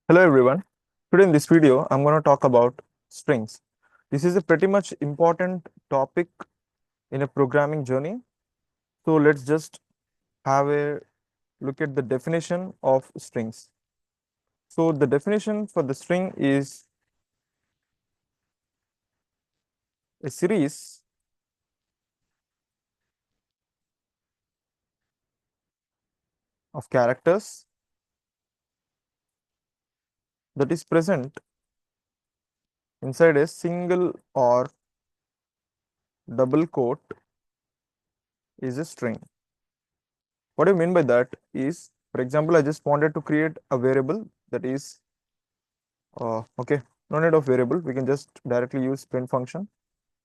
Hello everyone. Today in this video, I'm going to talk about strings. This is a pretty much important topic in a programming journey. So let's just have a look at the definition of strings. So the definition for the string is a series of characters that is present inside a single or double quote is a string. What I mean by that is, for example, I just wanted to create a variable that is okay, no need of variable. We can just directly use print function.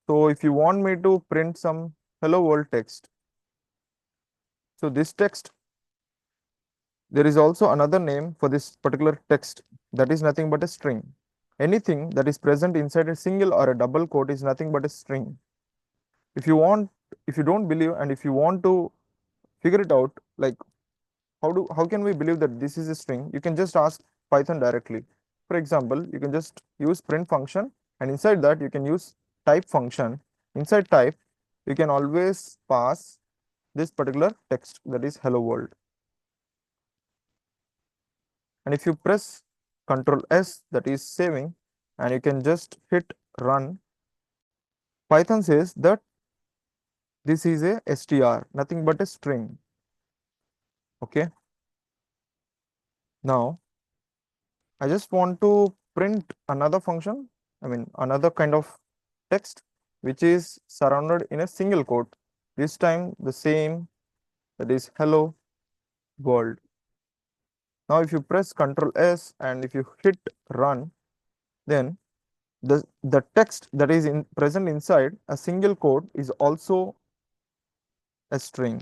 So if you want me to print some hello world text, so this text, there is also another name for this particular text that is nothing but a string. Anything that is present inside a single or a double quote is nothing but a string. If you want, if you don't believe and if you want to figure it out, like how can we believe that this is a string? You can just ask Python directly. For example, you can just use print function, and inside that you can use type function. Inside type, you can always pass this particular text that is hello world. And if you press Ctrl S, that is saving, and you can just hit run, Python says that this is a str, nothing but a string. Okay. Now, I just want to print another function, another kind of text, which is surrounded in a single quote. This time the same, that is hello world. Now, if you press Ctrl S and if you hit run, then the text that is present inside a single quote is also a string.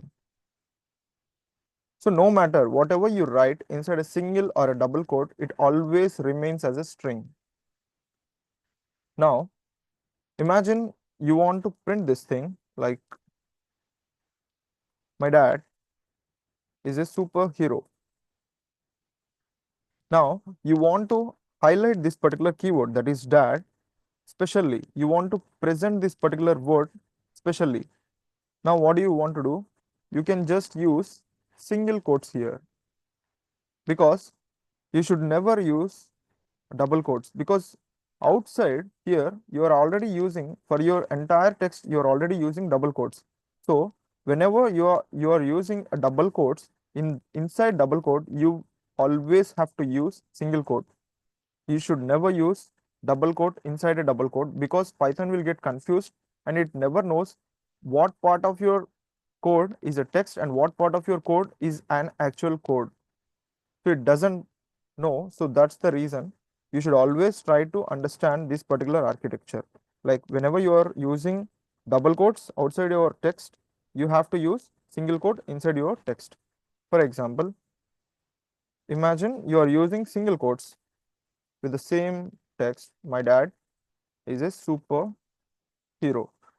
So no matter whatever you write inside a single or a double quote, it always remains as a string. Now, imagine you want to print this thing like my dad is a superhero. Now, you want to highlight this particular keyword that is dad specially. You want to present this particular word specially. Now, what do you want to do? You can just use single quotes here, because you should never use double quotes, because outside here you are already using, for your entire text you are already using double quotes. So whenever you are using a double quotes, inside double quote you always have to use single quote. You should never use double quote inside a double quote, because Python will get confused and it never knows what part of your code is a text and what part of your code is an actual code. So it doesn't know. So that's the reason you should always try to understand this particular architecture. Like whenever you are using double quotes outside your text, you have to use single quote inside your text. For example, imagine you are using single quotes with the same text, my dad is a superhero.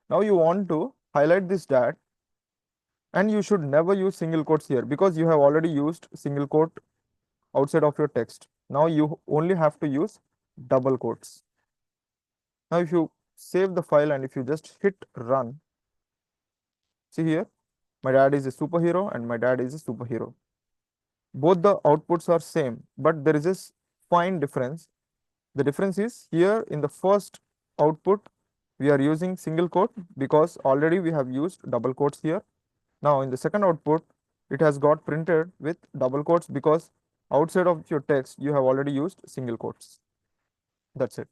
Now you want to highlight this dad, and you should never use single quotes here, because you have already used single quote outside of your text. Now you only have to use double quotes. Now if you save the file and if you just hit run, see here, my dad is a superhero and my dad is a superhero. Both the outputs are same, but there is a fine difference. The difference is here in the first output, we are using single quote because already we have used double quotes here. Now in the second output, it has got printed with double quotes because outside of your text, you have already used single quotes. That's it.